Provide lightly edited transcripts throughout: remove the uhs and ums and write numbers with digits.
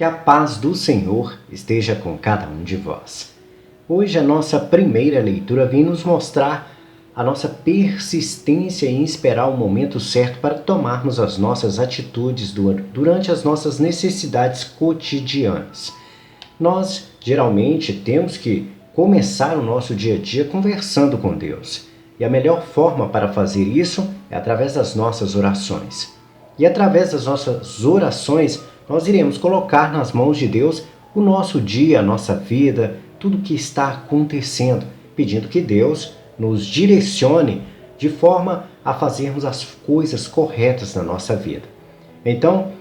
Que a paz do Senhor esteja com cada um de vós. Hoje a nossa primeira leitura vem nos mostrar a nossa persistência em esperar o momento certo para tomarmos as nossas atitudes durante as nossas necessidades cotidianas. Nós, geralmente, temos que começar o nosso dia a dia conversando com Deus. E a melhor forma para fazer isso é através das nossas orações. E através das nossas orações, nós iremos colocar nas mãos de Deus o nosso dia, a nossa vida, tudo o que está acontecendo, pedindo que Deus nos direcione de forma a fazermos as coisas corretas na nossa vida. Então,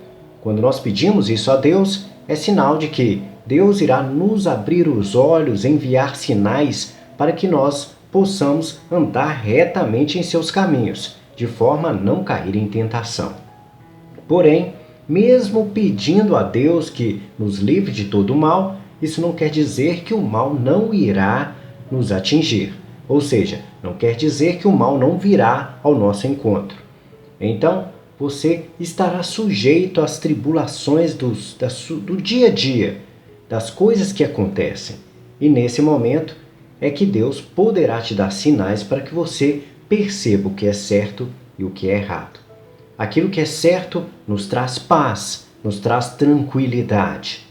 quando nós pedimos isso a Deus, é sinal de que Deus irá nos abrir os olhos, enviar sinais para que nós possamos andar retamente em seus caminhos, de forma a não cair em tentação. Porém, mesmo pedindo a Deus que nos livre de todo o mal, isso não quer dizer que o mal não irá nos atingir. Ou seja, não quer dizer que o mal não virá ao nosso encontro. Então, você estará sujeito às tribulações do dia a dia, das coisas que acontecem. E nesse momento é que Deus poderá te dar sinais para que você perceba o que é certo e o que é errado. Aquilo que é certo nos traz paz, nos traz tranquilidade.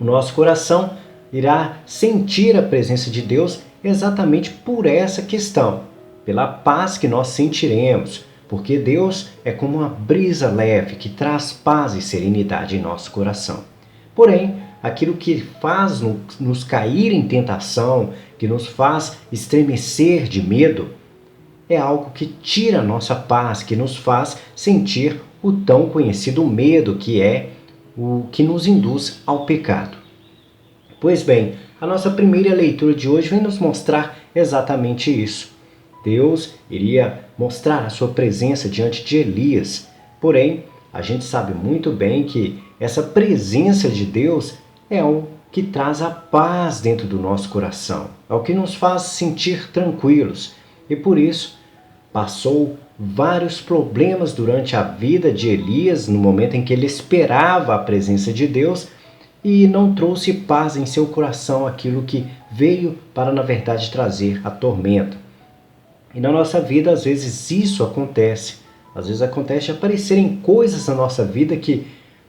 O nosso coração irá sentir a presença de Deus exatamente por essa questão, pela paz que nós sentiremos, porque Deus é como uma brisa leve que traz paz e serenidade em nosso coração. Porém, aquilo que faz nos cair em tentação, que nos faz estremecer de medo, é algo que tira a nossa paz, que nos faz sentir o tão conhecido medo, que é o que nos induz ao pecado. Pois bem, a nossa primeira leitura de hoje vem nos mostrar exatamente isso. Deus iria mostrar a sua presença diante de Elias. Porém, a gente sabe muito bem que essa presença de Deus é o que traz a paz dentro do nosso coração. É o que nos faz sentir tranquilos. E por isso, passou vários problemas durante a vida de Elias, no momento em que ele esperava a presença de Deus, e não trouxe paz em seu coração, aquilo que veio para, na verdade, trazer a tormenta. E na nossa vida, às vezes, isso acontece. Às vezes acontece de aparecerem coisas na nossa vida que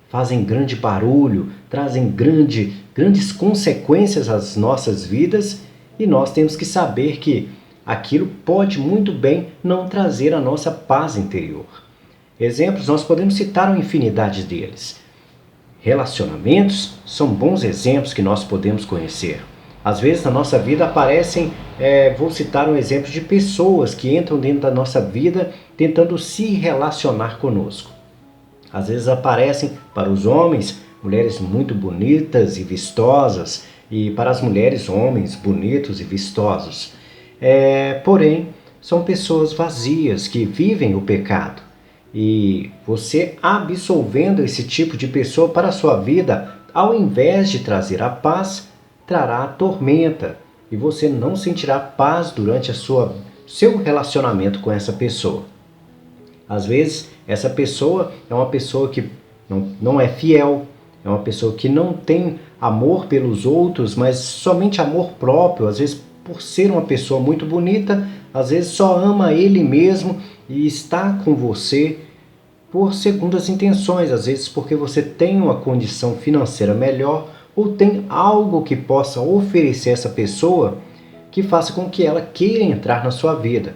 fazem grande barulho, trazem grandes consequências às nossas vidas, e nós temos que saber que aquilo pode muito bem não trazer a nossa paz interior. Exemplos, nós podemos citar uma infinidade deles. Relacionamentos são bons exemplos que nós podemos conhecer. Às vezes na nossa vida aparecem, vou citar um exemplo de pessoas que entram dentro da nossa vida tentando se relacionar conosco. Às vezes aparecem para os homens mulheres muito bonitas e vistosas, e para as mulheres homens bonitos e vistosos. Porém, são pessoas vazias que vivem o pecado. E você absolvendo esse tipo de pessoa para a sua vida, ao invés de trazer a paz, trará a tormenta. E você não sentirá paz durante seu relacionamento com essa pessoa. Às vezes, essa pessoa é uma pessoa que não é fiel, é uma pessoa que não tem amor pelos outros, mas somente amor próprio. Às vezes, por ser uma pessoa muito bonita, às vezes só ama ele mesmo e está com você por segundas intenções, às vezes porque você tem uma condição financeira melhor ou tem algo que possa oferecer a essa pessoa que faça com que ela queira entrar na sua vida.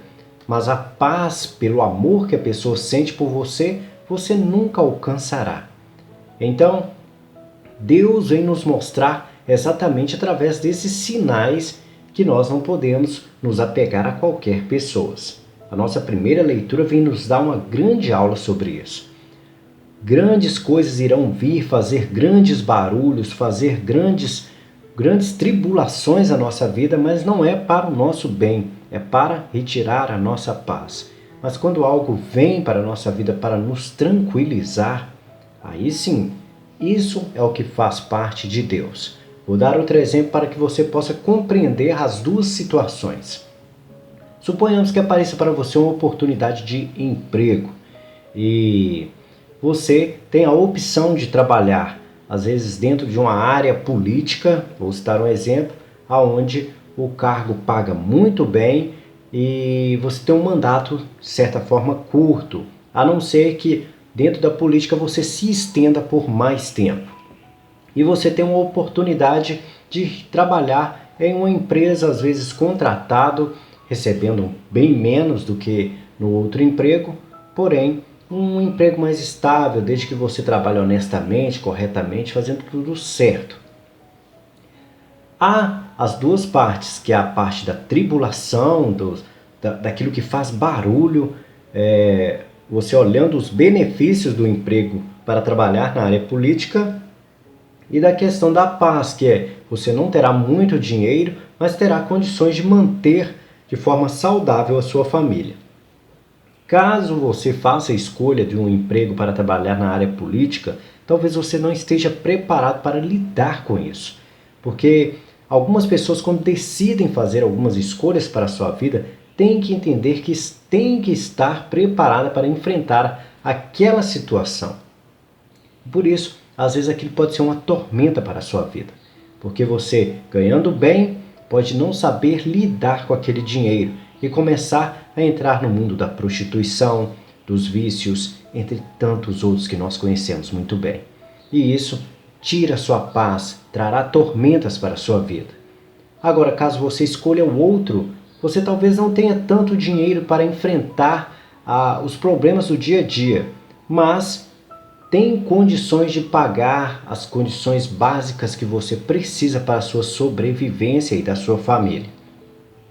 Mas a paz, pelo amor que a pessoa sente por você, você nunca alcançará. Então, Deus vem nos mostrar exatamente através desses sinais que nós não podemos nos apegar a qualquer pessoa. A nossa primeira leitura vem nos dar uma grande aula sobre isso. Grandes coisas irão vir, fazer grandes barulhos, fazer grandes tribulações à nossa vida, mas não é para o nosso bem, é para retirar a nossa paz. Mas quando algo vem para a nossa vida para nos tranquilizar, aí sim, isso é o que faz parte de Deus. Vou dar outro exemplo para que você possa compreender as duas situações. Suponhamos que apareça para você uma oportunidade de emprego e você tem a opção de trabalhar às vezes dentro de uma área política, vou citar um exemplo, onde o cargo paga muito bem e você tem um mandato, de certa forma, curto, a não ser que dentro da política você se estenda por mais tempo. E você tem uma oportunidade de trabalhar em uma empresa, às vezes contratado, recebendo bem menos do que no outro emprego, porém um emprego mais estável, desde que você trabalhe honestamente, corretamente, fazendo tudo certo. Há as duas partes, que é a parte da tribulação, daquilo que faz barulho, você olhando os benefícios do emprego para trabalhar na área política, e da questão da paz, que é você não terá muito dinheiro, mas terá condições de manter de forma saudável a sua família. Caso você faça a escolha de um emprego para trabalhar na área política, talvez você não esteja preparado para lidar com isso. Porque algumas pessoas, quando decidem fazer algumas escolhas para a sua vida, têm que entender que têm que estar preparada para enfrentar aquela situação. Por isso, às vezes aquilo pode ser uma tormenta para a sua vida. Porque você, ganhando bem, pode não saber lidar com aquele dinheiro e começar a entrar no mundo da prostituição, dos vícios, entre tantos outros que nós conhecemos muito bem. E isso tira a sua paz, trará tormentas para a sua vida. Agora, caso você escolha o outro, você talvez não tenha tanto dinheiro para enfrentar os problemas do dia a dia, mas tem condições de pagar as condições básicas que você precisa para a sua sobrevivência e da sua família.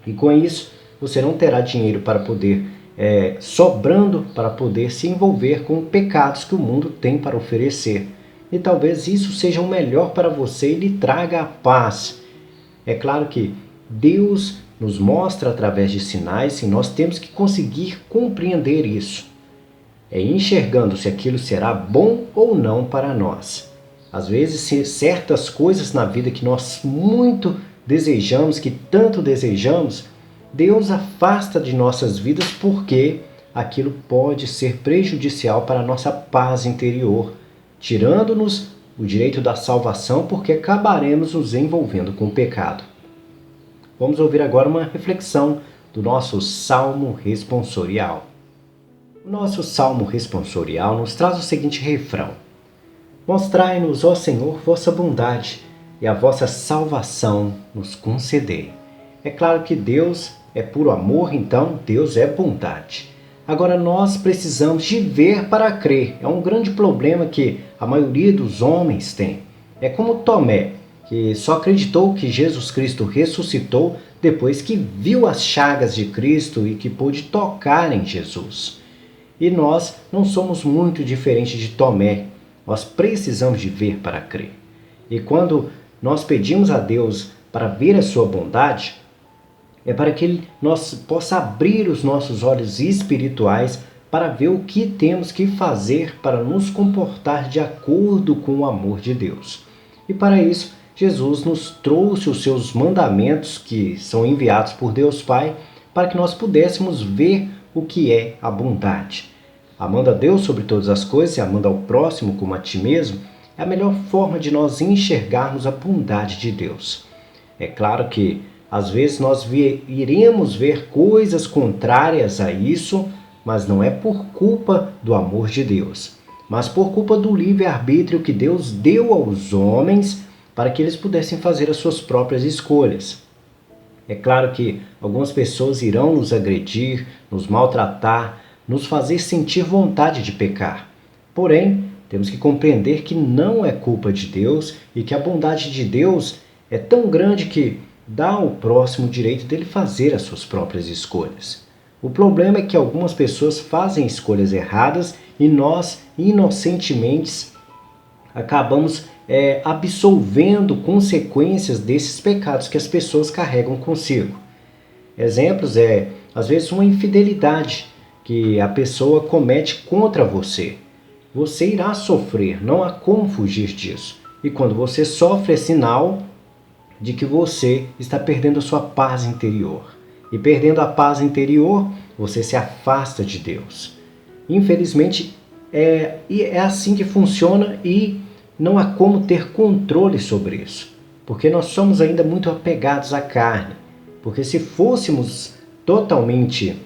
E com isso, você não terá dinheiro para poder, sobrando para poder se envolver com pecados que o mundo tem para oferecer. E talvez isso seja o melhor para você e lhe traga a paz. É claro que Deus nos mostra através de sinais e nós temos que conseguir compreender isso. É enxergando se aquilo será bom ou não para nós. Às vezes, certas coisas na vida que nós muito desejamos, que tanto desejamos, Deus afasta de nossas vidas porque aquilo pode ser prejudicial para a nossa paz interior, tirando-nos o direito da salvação porque acabaremos nos envolvendo com o pecado. Vamos ouvir agora uma reflexão do nosso Salmo responsorial. O nosso Salmo responsorial nos traz o seguinte refrão: Mostrai-nos, ó Senhor, vossa bondade, e a vossa salvação nos concedei. É claro que Deus é puro amor, então Deus é bondade. Agora nós precisamos de ver para crer. É um grande problema que a maioria dos homens tem. É como Tomé, que só acreditou que Jesus Cristo ressuscitou depois que viu as chagas de Cristo e que pôde tocar em Jesus. E nós não somos muito diferentes de Tomé. Nós precisamos de ver para crer. E quando nós pedimos a Deus para ver a sua bondade, é para que Ele possa abrir os nossos olhos espirituais para ver o que temos que fazer para nos comportar de acordo com o amor de Deus. E para isso, Jesus nos trouxe os seus mandamentos, que são enviados por Deus Pai, para que nós pudéssemos ver o que é a bondade. Amando a Deus sobre todas as coisas e amando ao próximo como a ti mesmo, é a melhor forma de nós enxergarmos a bondade de Deus. É claro que às vezes nós iremos ver coisas contrárias a isso, mas não é por culpa do amor de Deus, mas por culpa do livre-arbítrio que Deus deu aos homens para que eles pudessem fazer as suas próprias escolhas. É claro que algumas pessoas irão nos agredir, nos maltratar, nos fazer sentir vontade de pecar. Porém, temos que compreender que não é culpa de Deus e que a bondade de Deus é tão grande que dá ao próximo o direito dele fazer as suas próprias escolhas. O problema é que algumas pessoas fazem escolhas erradas e nós, inocentemente, acabamos absolvendo consequências desses pecados que as pessoas carregam consigo. Exemplos às vezes, uma infidelidade que a pessoa comete contra você. Você irá sofrer, não há como fugir disso. E quando você sofre, é sinal de que você está perdendo a sua paz interior. E perdendo a paz interior, você se afasta de Deus. Infelizmente, é assim que funciona e não há como ter controle sobre isso, porque nós somos ainda muito apegados à carne. Porque se fôssemos totalmente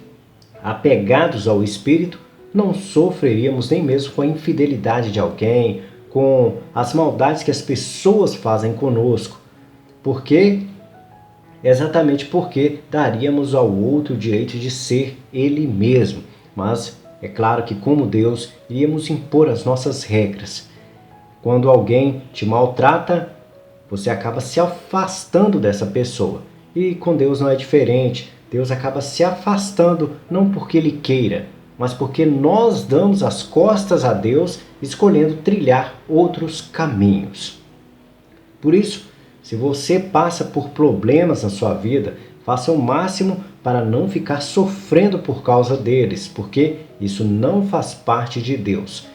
apegados ao Espírito, não sofreríamos nem mesmo com a infidelidade de alguém, com as maldades que as pessoas fazem conosco. Porque exatamente porque daríamos ao outro o direito de ser ele mesmo. Mas é claro que, como Deus, iríamos impor as nossas regras. Quando alguém te maltrata, você acaba se afastando dessa pessoa. E com Deus não é diferente. Deus acaba se afastando não porque Ele queira, mas porque nós damos as costas a Deus, escolhendo trilhar outros caminhos. Por isso, se você passa por problemas na sua vida, faça o máximo para não ficar sofrendo por causa deles, porque isso não faz parte de Deus.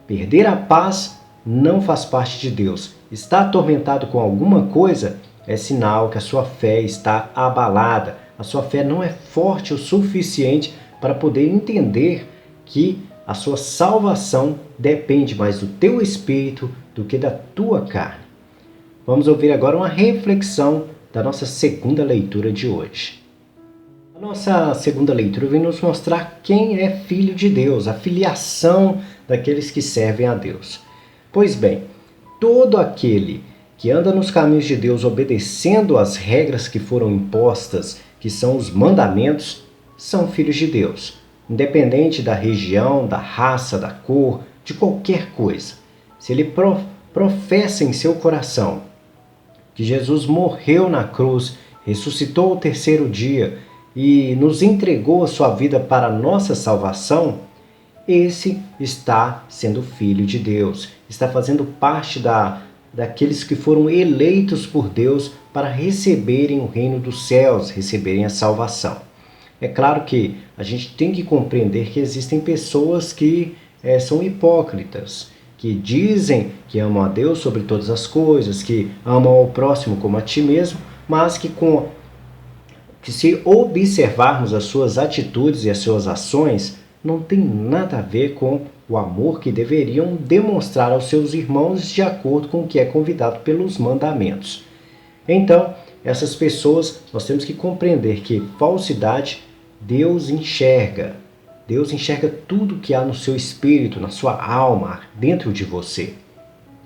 Perder a paz não faz parte de Deus. Está atormentado com alguma coisa? É sinal que a sua fé está abalada. A sua fé não é forte o suficiente para poder entender que a sua salvação depende mais do teu espírito do que da tua carne. Vamos ouvir agora uma reflexão da nossa segunda leitura de hoje. A nossa segunda leitura vem nos mostrar quem é filho de Deus, a filiação daqueles que servem a Deus. Pois bem, todo aquele que anda nos caminhos de Deus obedecendo às regras que foram impostas, que são os mandamentos, são filhos de Deus, independente da região, da raça, da cor, de qualquer coisa. Se ele professa em seu coração que Jesus morreu na cruz, ressuscitou ao terceiro dia e nos entregou a sua vida para a nossa salvação, esse está sendo filho de Deus, está fazendo parte daqueles que foram eleitos por Deus para receberem o reino dos céus, receberem a salvação. É claro que a gente tem que compreender que existem pessoas que são hipócritas, que dizem que amam a Deus sobre todas as coisas, que amam ao próximo como a ti mesmo, mas que se observarmos as suas atitudes e as suas ações, não tem nada a ver com o amor que deveriam demonstrar aos seus irmãos de acordo com o que é convidado pelos mandamentos. Então, essas pessoas, nós temos que compreender que falsidade Deus enxerga. Deus enxerga tudo que há no seu espírito, na sua alma, dentro de você.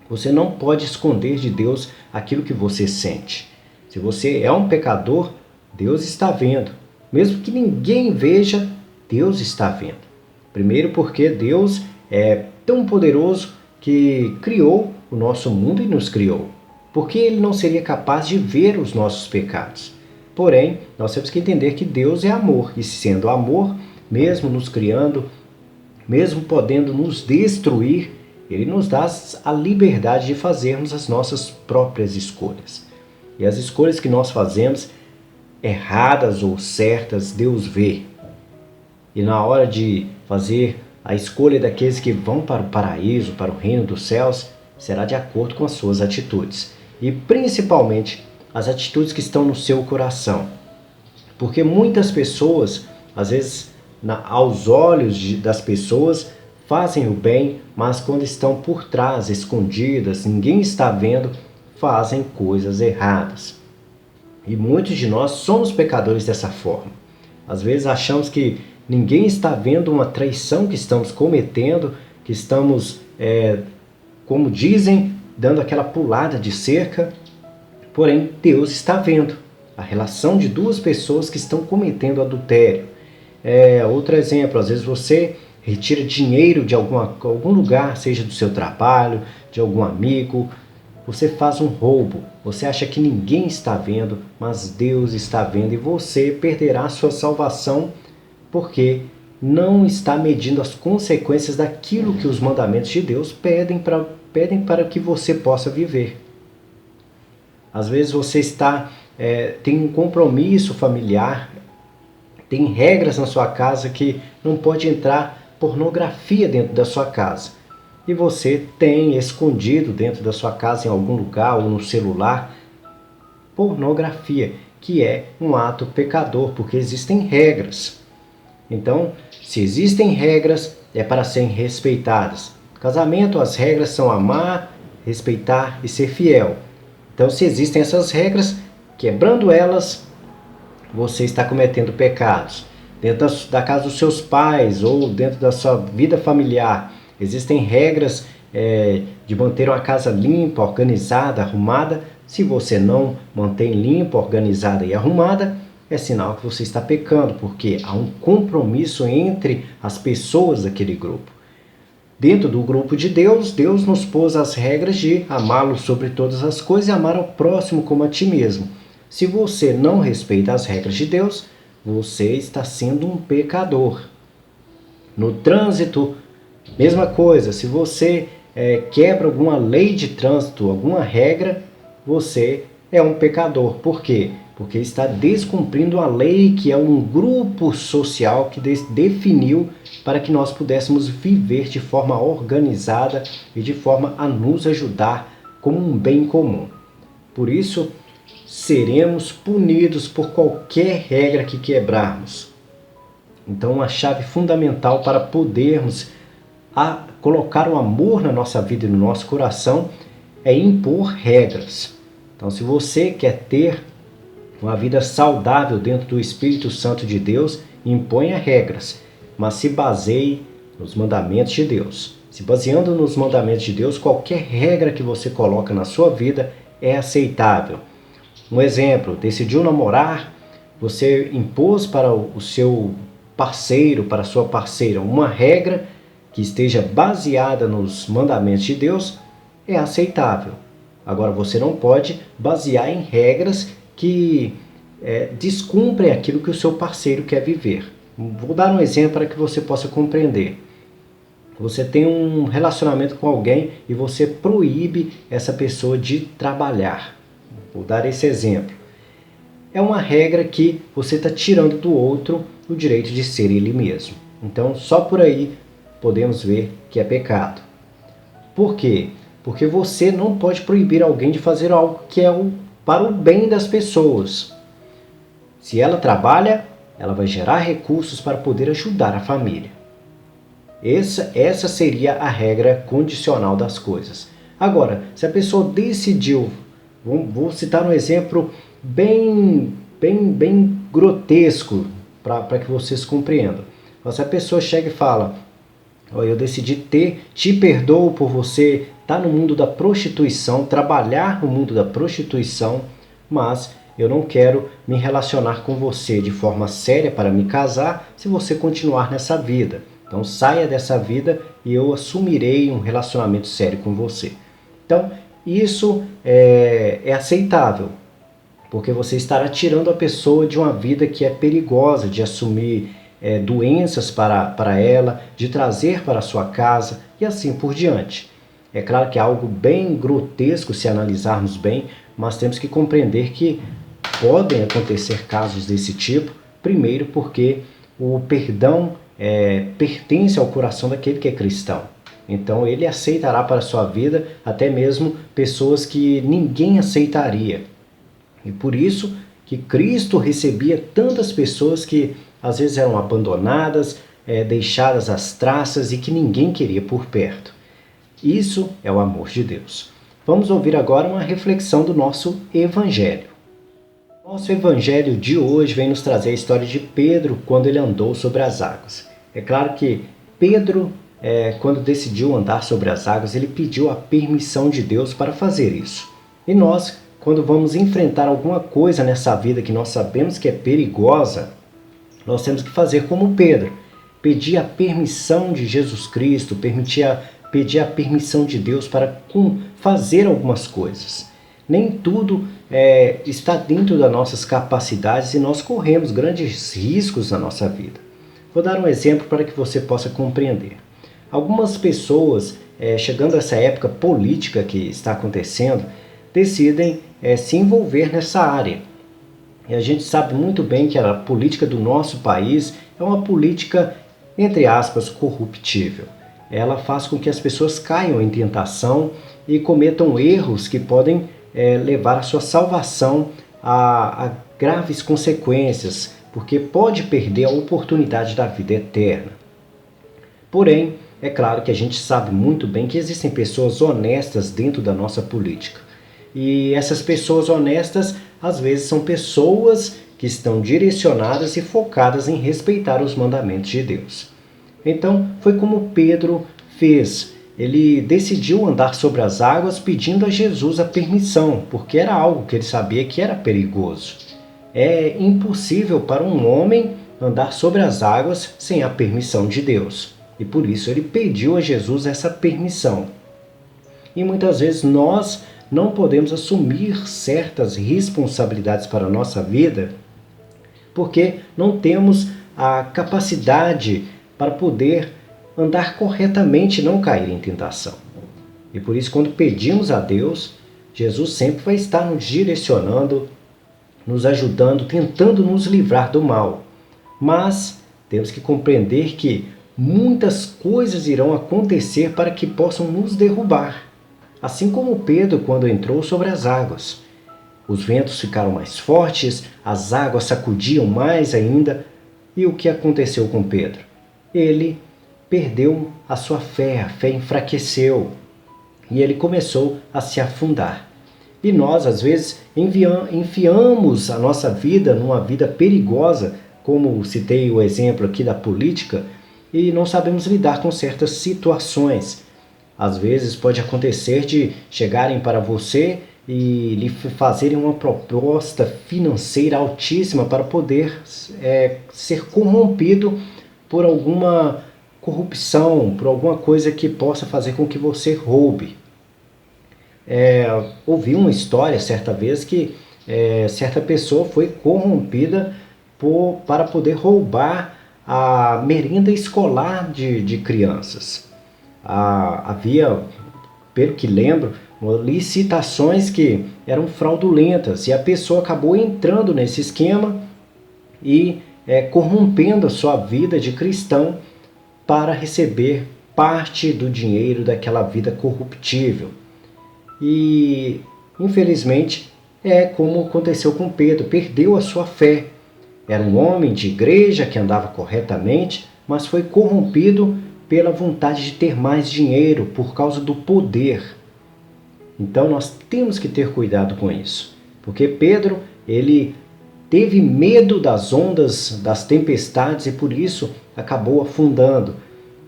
Você não pode esconder de Deus aquilo que você sente. Se você é um pecador, Deus está vendo. Mesmo que ninguém veja, Deus está vendo. Primeiro porque Deus é tão poderoso que criou o nosso mundo e nos criou. Porque Ele não seria capaz de ver os nossos pecados. Porém, nós temos que entender que Deus é amor. E sendo amor, mesmo nos criando, mesmo podendo nos destruir, Ele nos dá a liberdade de fazermos as nossas próprias escolhas. E as escolhas que nós fazemos, erradas ou certas, Deus vê. E na hora de fazer a escolha daqueles que vão para o paraíso, para o reino dos céus, será de acordo com as suas atitudes. E principalmente as atitudes que estão no seu coração. Porque muitas pessoas, às vezes, aos olhos das pessoas, fazem o bem, mas quando estão por trás, escondidas, ninguém está vendo, fazem coisas erradas. E muitos de nós somos pecadores dessa forma. Às vezes achamos que ninguém está vendo uma traição que estamos cometendo, que estamos, como dizem, dando aquela pulada de cerca. Porém, Deus está vendo a relação de duas pessoas que estão cometendo adultério. Outro exemplo, às vezes você retira dinheiro de algum lugar, seja do seu trabalho, de algum amigo, você faz um roubo, você acha que ninguém está vendo, mas Deus está vendo e você perderá a sua salvação porque não está medindo as consequências daquilo que os mandamentos de Deus pedem para que você possa viver. Às vezes você tem um compromisso familiar, tem regras na sua casa que não pode entrar pornografia dentro da sua casa. E você tem escondido dentro da sua casa, em algum lugar ou no celular, pornografia, que é um ato pecador, porque existem regras. Então, se existem regras, é para serem respeitadas. No casamento, as regras são amar, respeitar e ser fiel. Então, se existem essas regras, quebrando elas, você está cometendo pecados. Dentro da casa dos seus pais ou dentro da sua vida familiar, existem regras de manter uma casa limpa, organizada, arrumada. Se você não mantém limpa, organizada e arrumada, é sinal que você está pecando, porque há um compromisso entre as pessoas daquele grupo. Dentro do grupo de Deus, Deus nos pôs as regras de amá-lo sobre todas as coisas e amar ao próximo como a ti mesmo. Se você não respeita as regras de Deus, você está sendo um pecador. No trânsito, mesma coisa. Se você quebra alguma lei de trânsito, alguma regra, você é um pecador. Por quê? Porque está descumprindo a lei que é um grupo social que definiu para que nós pudéssemos viver de forma organizada e de forma a nos ajudar como um bem comum. Por isso, seremos punidos por qualquer regra que quebrarmos. Então, uma chave fundamental para podermos colocar o amor na nossa vida e no nosso coração é impor regras. Então, se você quer ter uma vida saudável dentro do Espírito Santo de Deus, imponha regras, mas se baseie nos mandamentos de Deus. Se baseando nos mandamentos de Deus, qualquer regra que você coloca na sua vida é aceitável. Um exemplo, decidiu namorar, você impôs para o seu parceiro, para a sua parceira, uma regra que esteja baseada nos mandamentos de Deus, é aceitável. Agora, você não pode basear em regras que descumprem aquilo que o seu parceiro quer viver. Vou dar um exemplo para que você possa compreender. Você tem um relacionamento com alguém e você proíbe essa pessoa de trabalhar. Vou dar esse exemplo. É uma regra que você está tirando do outro o direito de ser ele mesmo. Então, só por aí podemos ver que é pecado. Por quê? Porque você não pode proibir alguém de fazer algo que é para o bem das pessoas. Se ela trabalha, ela vai gerar recursos para poder ajudar a família. Essa seria a regra condicional das coisas. Agora, se a pessoa decidiu, vou citar um exemplo bem grotesco para que vocês compreendam. Se a pessoa chega e fala, eu decidi te perdoo por você estar no mundo da prostituição, trabalhar no mundo da prostituição, mas eu não quero me relacionar com você de forma séria para me casar se você continuar nessa vida. Então saia dessa vida e eu assumirei um relacionamento sério com você. Então isso é aceitável, porque você estará tirando a pessoa de uma vida que é perigosa, de assumir doenças para ela, de trazer para a sua casa e assim por diante. É claro que é algo bem grotesco se analisarmos bem, mas temos que compreender que podem acontecer casos desse tipo, primeiro porque o perdão pertence ao coração daquele que é cristão. Então ele aceitará para a sua vida até mesmo pessoas que ninguém aceitaria. E por isso que Cristo recebia tantas pessoas que às vezes eram abandonadas, deixadas às traças e que ninguém queria por perto. Isso é o amor de Deus. Vamos ouvir agora uma reflexão do nosso Evangelho. Nosso Evangelho de hoje vem nos trazer a história de Pedro quando ele andou sobre as águas. É claro que Pedro, quando decidiu andar sobre as águas, ele pediu a permissão de Deus para fazer isso. E nós, quando vamos enfrentar alguma coisa nessa vida que nós sabemos que é perigosa, nós temos que fazer como Pedro, pedir a permissão de Jesus Cristo, pedir a permissão de Deus para fazer algumas coisas. Nem tudo está dentro das nossas capacidades e nós corremos grandes riscos na nossa vida. Vou dar um exemplo para que você possa compreender. Algumas pessoas, chegando a essa época política que está acontecendo, decidem se envolver nessa área. E a gente sabe muito bem que a política do nosso país é uma política, entre aspas, corruptível. Ela faz com que as pessoas caiam em tentação e cometam erros que podem levar a sua salvação a graves consequências, porque pode perder a oportunidade da vida eterna. Porém, É claro que a gente sabe muito bem que existem pessoas honestas dentro da nossa política. E essas pessoas honestas, às vezes, são pessoas que estão direcionadas e focadas em respeitar os mandamentos de Deus. Então, foi como Pedro fez. Ele decidiu andar sobre as águas pedindo a Jesus a permissão, porque era algo que ele sabia que era perigoso. É impossível para um homem andar sobre as águas sem a permissão de Deus. E por isso ele pediu a Jesus essa permissão. E muitas vezes nós não podemos assumir certas responsabilidades para a nossa vida porque não temos a capacidade para poder andar corretamente e não cair em tentação. E por isso, quando pedimos a Deus, Jesus sempre vai estar nos direcionando, nos ajudando, tentando nos livrar do mal. Mas temos que compreender que muitas coisas irão acontecer para que possam nos derrubar. Assim como Pedro quando entrou sobre as águas. Os ventos ficaram mais fortes, as águas sacudiam mais ainda. E o que aconteceu com Pedro? Ele perdeu a sua fé, a fé enfraqueceu e ele começou a se afundar. E nós, às vezes, enfiamos a nossa vida numa vida perigosa, como citei o exemplo aqui da política, e não sabemos lidar com certas situações. Às vezes pode acontecer de chegarem para você e lhe fazerem uma proposta financeira altíssima para poder ser corrompido por alguma corrupção, por alguma coisa que possa fazer com que você roube. Ouvi uma história certa vez que certa pessoa foi corrompida para poder roubar a merenda escolar de crianças. Havia, pelo que lembro, licitações que eram fraudulentas e a pessoa acabou entrando nesse esquema e corrompendo a sua vida de cristão para receber parte do dinheiro daquela vida corruptível. E, infelizmente, é como aconteceu com Pedro, perdeu a sua fé. Era um homem de igreja que andava corretamente, mas foi corrompido pela vontade de ter mais dinheiro, por causa do poder. Então nós temos que ter cuidado com isso, porque Pedro, ele teve medo das ondas, das tempestades e por isso acabou afundando.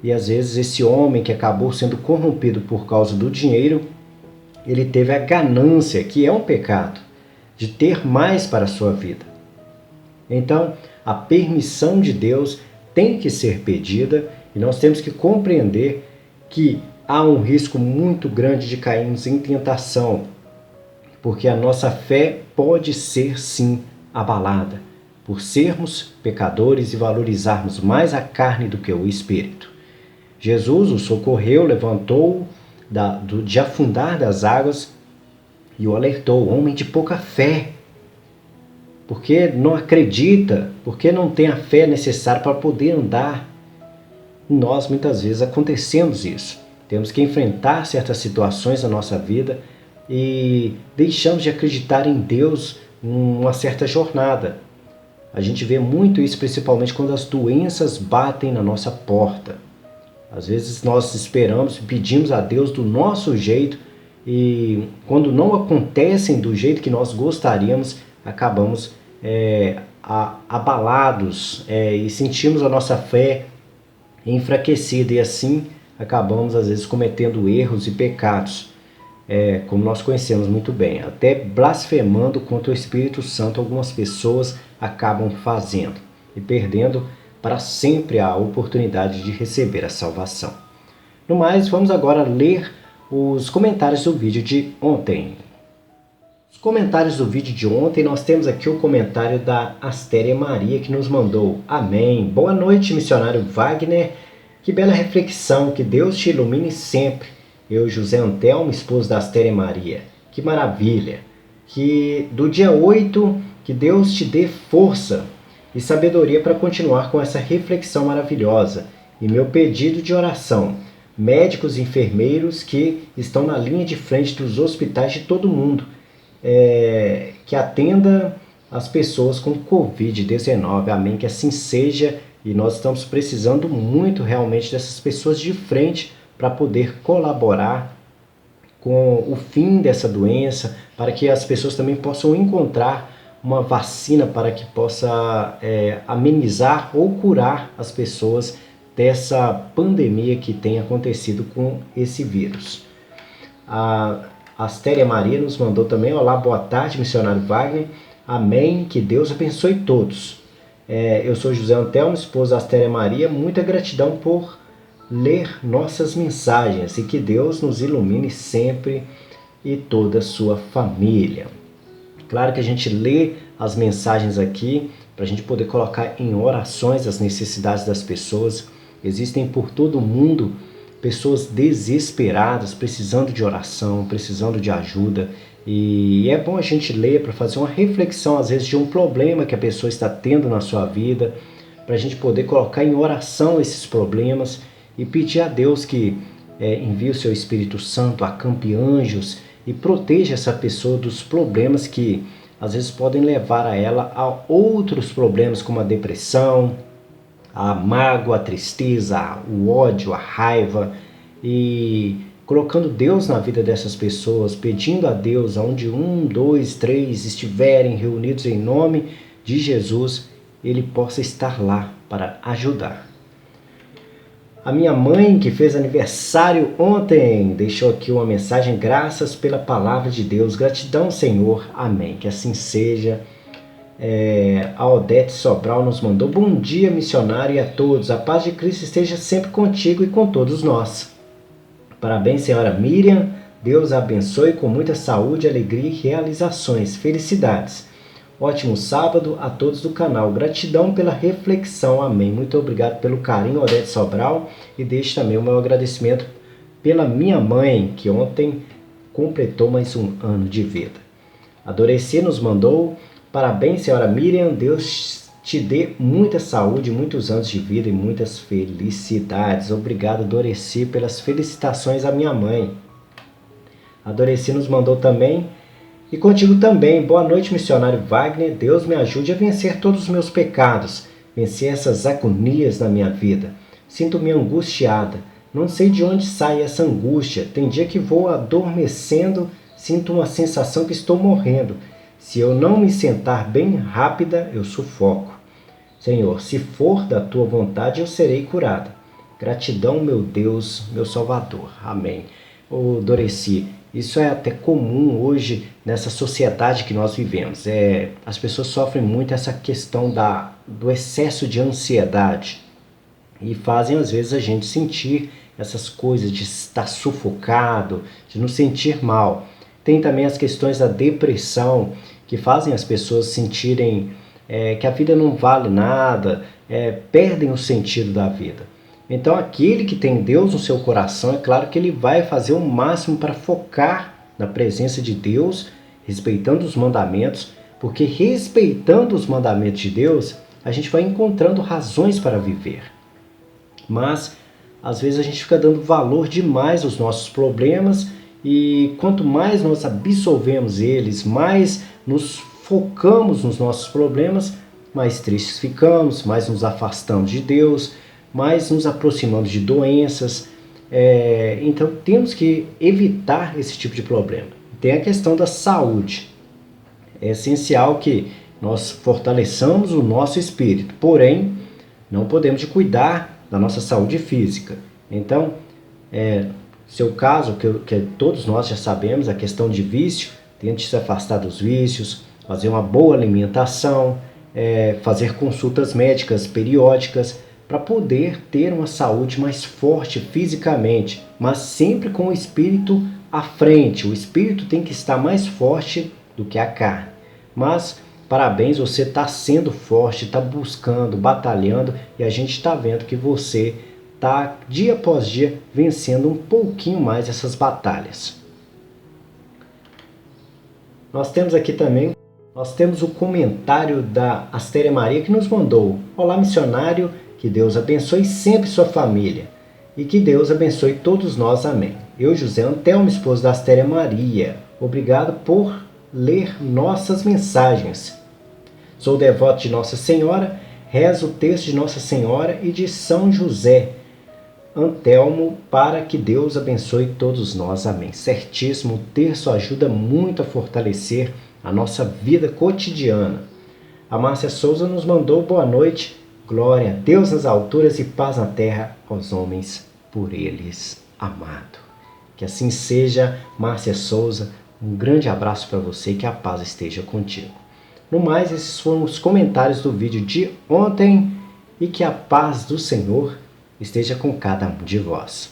E às vezes esse homem que acabou sendo corrompido por causa do dinheiro, ele teve a ganância, que é um pecado, de ter mais para a sua vida. Então, a permissão de Deus tem que ser pedida e nós temos que compreender que há um risco muito grande de cairmos em tentação, porque a nossa fé pode ser sim abalada, por sermos pecadores e valorizarmos mais a carne do que o espírito. Jesus o socorreu, levantou-o de afundar das águas e o alertou, homem de pouca fé, porque não acredita, porque não tem a fé necessária para poder andar. Nós muitas vezes acontecemos isso. Temos que enfrentar certas situações na nossa vida e deixamos de acreditar em Deus em uma certa jornada. A gente vê muito isso principalmente quando as doenças batem na nossa porta. Às vezes nós esperamos e pedimos a Deus do nosso jeito e quando não acontecem do jeito que nós gostaríamos, acabamos abalados e sentimos a nossa fé enfraquecida e assim acabamos às vezes cometendo erros e pecados, como nós conhecemos muito bem, até blasfemando contra o Espírito Santo algumas pessoas acabam fazendo e perdendo para sempre a oportunidade de receber a salvação. No mais, vamos agora ler os comentários do vídeo de ontem. Os comentários do vídeo de ontem, nós temos aqui o comentário da Astéria Maria que nos mandou: Amém. Boa noite, missionário Wagner. Que bela reflexão, que Deus te ilumine sempre. Eu, José Antelmo, esposo da Astéria Maria. Que maravilha. Que do dia 8, que Deus te dê força e sabedoria para continuar com essa reflexão maravilhosa. E meu pedido de oração: médicos e enfermeiros que estão na linha de frente dos hospitais de todo mundo, que atenda as pessoas com Covid-19. Amém, que assim seja e nós estamos precisando muito realmente dessas pessoas de frente para poder colaborar com o fim dessa doença, para que as pessoas também possam encontrar uma vacina para que possa amenizar ou curar as pessoas dessa pandemia que tem acontecido com esse vírus. A Astéria Maria nos mandou também: olá, boa tarde, missionário Wagner, amém, que Deus abençoe todos. Eu sou José Antelmo, esposo da Astéria Maria, muita gratidão por ler nossas mensagens e que Deus nos ilumine sempre e toda a sua família. Claro que a gente lê as mensagens aqui para a gente poder colocar em orações as necessidades das pessoas. Existem por todo o mundo pessoas desesperadas, precisando de oração, precisando de ajuda. E é bom a gente ler para fazer uma reflexão, às vezes, de um problema que a pessoa está tendo na sua vida, para a gente poder colocar em oração esses problemas e pedir a Deus que envie o seu Espírito Santo, acampe anjos e proteja essa pessoa dos problemas que às vezes podem levar a ela a outros problemas, como a depressão, a mágoa, a tristeza, o ódio, a raiva, e colocando Deus na vida dessas pessoas, pedindo a Deus, aonde 1, 2, 3 estiverem reunidos em nome de Jesus, Ele possa estar lá para ajudar. A minha mãe, que fez aniversário ontem, deixou aqui uma mensagem: graças pela palavra de Deus, gratidão, Senhor, amém, que assim seja. A Odete Sobral nos mandou: bom dia, missionário, e a todos, a paz de Cristo esteja sempre contigo e com todos nós. Parabéns, senhora Miriam, Deus a abençoe com muita saúde, alegria e realizações, felicidades. Ótimo sábado a todos do canal. Gratidão pela reflexão. Amém. Muito obrigado pelo carinho, Odete Sobral. E deixo também o meu agradecimento pela minha mãe, que ontem completou mais um ano de vida. A Doreci nos mandou: parabéns, senhora Miriam. Deus te dê muita saúde, muitos anos de vida e muitas felicidades. Obrigado, Doreci, pelas felicitações à minha mãe. A Doreci nos mandou também: e contigo também. Boa noite, missionário Wagner. Deus me ajude a vencer todos os meus pecados, vencer essas agonias na minha vida. Sinto-me angustiada. Não sei de onde sai essa angústia. Tem dia que vou adormecendo, sinto uma sensação que estou morrendo. Se eu não me sentar bem rápida, eu sufoco. Senhor, se for da tua vontade, eu serei curada. Gratidão, meu Deus, meu Salvador. Amém. Doreci, isso é até comum hoje nessa sociedade que nós vivemos. As pessoas sofrem muito essa questão do excesso de ansiedade e fazem às vezes a gente sentir essas coisas de estar sufocado, de nos sentir mal. Tem também as questões da depressão, que fazem as pessoas sentirem que a vida não vale nada, perdem o sentido da vida. Então aquele que tem Deus no seu coração, é claro que ele vai fazer o máximo para focar na presença de Deus, respeitando os mandamentos, porque respeitando os mandamentos de Deus, a gente vai encontrando razões para viver. Mas às vezes a gente fica dando valor demais aos nossos problemas, e quanto mais nós absolvemos eles, mais nos focamos nos nossos problemas, mais tristes ficamos, mais nos afastamos de Deus, mais nos aproximamos de doenças. Então temos que evitar esse tipo de problema. Tem a questão da saúde. É essencial que nós fortaleçamos o nosso espírito, porém não podemos cuidar da nossa saúde física. Então, seu caso, que todos nós já sabemos, a questão de vício, tente se afastar dos vícios, fazer uma boa alimentação, fazer consultas médicas periódicas, para poder ter uma saúde mais forte fisicamente, mas sempre com o espírito à frente. O espírito tem que estar mais forte do que a carne. Mas, parabéns, você está sendo forte, está buscando, batalhando, e a gente está vendo que você está, dia após dia, vencendo um pouquinho mais essas batalhas. Nós temos aqui também, o comentário da Astéria Maria, que nos mandou: olá, missionário, que Deus abençoe sempre sua família e que Deus abençoe todos nós, amém. Eu, José Antelmo, esposo da Astéria Maria, obrigado por ler nossas mensagens. Sou devoto de Nossa Senhora, Reza o texto de Nossa Senhora e de São José Antelmo para que Deus abençoe todos nós. Amém. Certíssimo, o terço ajuda muito a fortalecer a nossa vida cotidiana. A Márcia Souza nos mandou boa noite. Glória a Deus nas alturas e paz na terra aos homens por eles amado. Que assim seja, Márcia Souza. Um grande abraço para você e que a paz esteja contigo. No mais, esses foram os comentários do vídeo de ontem e que a paz do Senhor esteja com cada um de vós.